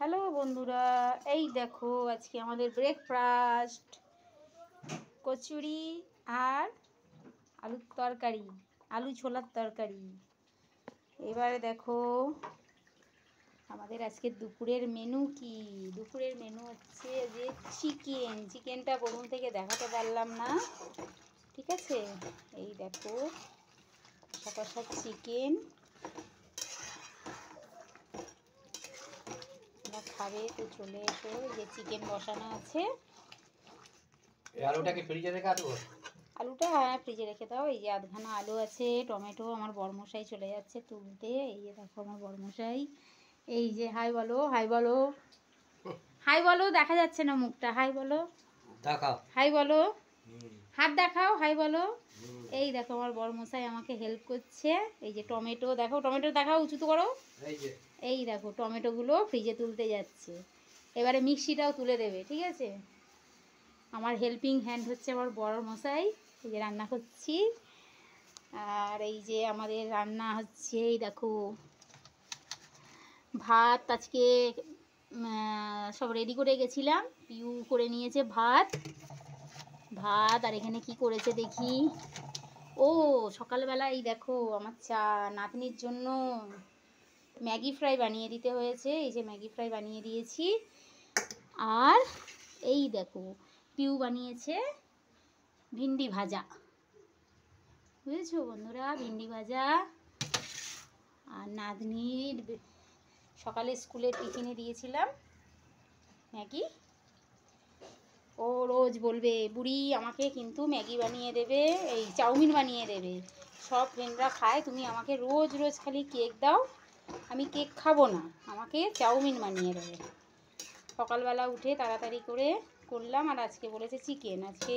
Hello বন্ধুরা, এই দেখো আজকে আমাদের ব্রেকফাস্ট কচুরি আর আলুর তরকারি, আলু ছোলার তরকারি। এবারে দেখো আমাদের আজকে দুপুরের মেনু কি। দুপুরের মেনু হচ্ছে যে চিকেনটা প্রথম থেকে দেখাতে পারলাম না, ঠিক আছে। এই দেখো কষা কষা চিকেন, খাবে তো চলে এসো। যে চিকেন বসানো আছে, আলুটাকে ফ্রিজে রেখে দেবো। আলুটা হ্যাঁ ফ্রিজে রেখে দাও। এই যে আধখানা আলু আছে, টমেটো। আমার বড়মশাই চলে যাচ্ছে তুলতে। এই যে দেখো আমার বড়মশাই, এই যে হাই বলো, হাই বলো, হাই বলো, দেখা যাচ্ছে না মুখটা, হাই বলো, দেখাও, হাই বলো, হাত দেখাও, হাই বলো। এই দেখো আমার বড়মশাই আমাকে হেল্প করছে। এই যে টমেটো দেখো, টমেটো দেখাও, উঁচু তো করো। এই দেখো টমেটোগুলো ফ্রিজে তুলতে যাচ্ছে। এবারে মিক্সিটাও তুলে দেবে, ঠিক আছে। আমার হেল্পিং হ্যান্ড হচ্ছে আমার বড় মশাই। এই যে রান্না করছি। আর এই যে আমাদের রান্না হচ্ছে, এই দেখো ভাত আজকে সব রেডি করে গেছিলাম, পিউ করে নিয়েছে ভাত। আর এখানে কি করেছে দেখি। ও সকালবেলা এই দেখো আমার নাতনির জন্য ম্যাগি ফ্রাই বানিয়ে দিতে হয়েছে। এই যে ম্যাগি ফ্রাই বানিয়ে দিয়েছি। আর এই দেখো পিউ বানিয়েছে ভিন্ডি ভাজা, বুঝেছো বন্ধুরা, ভিন্ডি ভাজা। আর নাতনির সকালে স্কুলের টিফিনে দিয়েছিলাম ম্যাগি। ও রোজ বলবে বুড়ি আমাকে কিন্তু ম্যাগি বানিয়ে দেবে, এই চাউমিন বানিয়ে দেবে। সব ফ্রেন্ডরা খায়, তুমি আমাকে রোজ রোজ খালি কেক দাও, আমি কেক খাবো না, আমাকে চাউমিন বানিয়ে দেবে। সকালবেলা উঠে তাড়াতাড়ি করে করলাম। আর আজকে বলেছে চিকেন। আজকে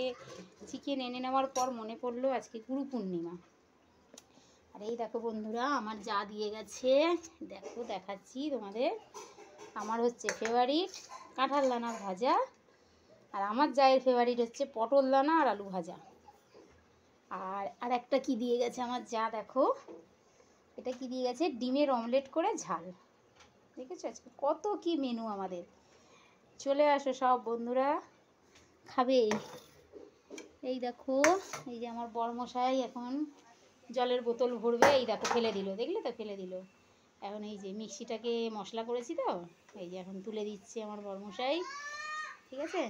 চিকেন এনে নেওয়ার পর মনে পড়লো আজকে গুরু পূর্ণিমা। আর এই দেখো বন্ধুরা আমার যা দিয়ে গেছে, দেখো দেখাচ্ছি তোমাদের। আমার হচ্ছে ফেভারিট কাঁঠাল দানা ভাজা, আর আমার জায়ের ফেভারিট হচ্ছে পটল দানা আর আলু ভাজা। আর একটা কি দিয়ে গেছে আমার যা, দেখো এটা কি দিয়ে গেছে, ডিমের অমলেট করে ঝাল। দেখেছো আজকে কত কি মেনু আমাদের। চলে আসো সব বন্ধুরা, খাবে। এই দেখো এই যে আমার বড়মশাই এখন জলের বোতল ভরবে। এই দেখো ফেলে দিল, দেখলে তো ফেলে দিল। এখন এই যে মিক্সিটাকে মশলা করেছি তো, এই যে এখন তুলে দিচ্ছে আমার বড়মশাই, ঠিক আছে।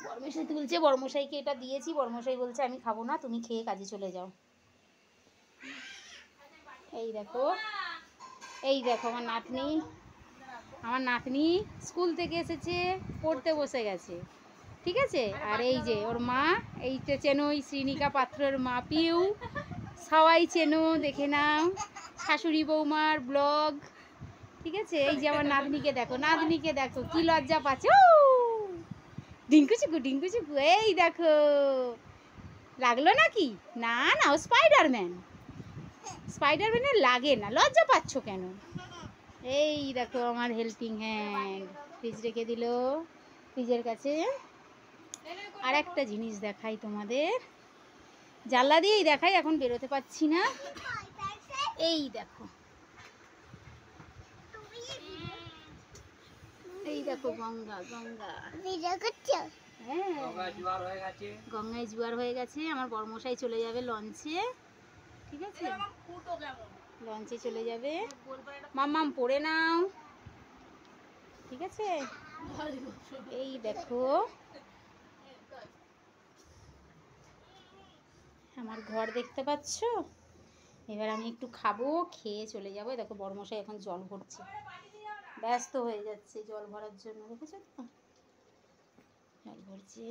বড়মশাই তুলছে, বড়মশাইকে এটা দিয়েছি, বড়মশাই বলছে আমি খাবো না, তুমি খেয়ে কাজে চলে যাও। এই দেখো, এই দেখো আমার নাতনি স্কুল থেকে এসেছে, পড়তে বসে গেছে, ঠিক আছে। আর এই যে ওর মা, এইটা চেনো, ওই শ্রীনিকা পাত্রের মা পিউ, সবাই চেনো, দেখে নাও, শাশুড়ি বৌমার ব্লগ, ঠিক আছে। এই যে আমার নাতনিকে দেখো, নাতনিকে দেখো কি লজ্জা পাচ্ছে, ডিঙ্কু চিকু, এই দেখো লাগলো নাকি, না না ও স্পাইডারম্যানের লাগে না, লজ্জা পাচ্ছ কেন। এই দেখো আমার হেল্পিং হ্যান্ড ফ্রিজ রেখে দিল ফ্রিজের কাছে। আর একটা জিনিস দেখাই তোমাদের, জানলা দিয়েই দেখাই, এখন বেরোতে পারছি না। এই দেখো, এই দেখো গঙ্গা, হ্যাঁ গঙ্গায় জোয়ার হয়ে গেছে। আমার বড়মশাই চলে যাবে লঞ্চে, ঠিক আছে, লঞ্চে চলে যাবে। মাম্মাম পড়ে নাও, ঠিক আছে। এই দেখো আমার ঘর দেখতে পাচ্ছ। এবার আমি একটু খাবো, খেয়ে চলে যাবো। দেখো বড়মশাই এখন জল ভরছে, ব্যস্ত হয়ে যাচ্ছে জল ভরার জন্য, দেখেছো তো জল ভরছে।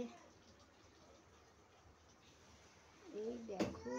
এই দেখো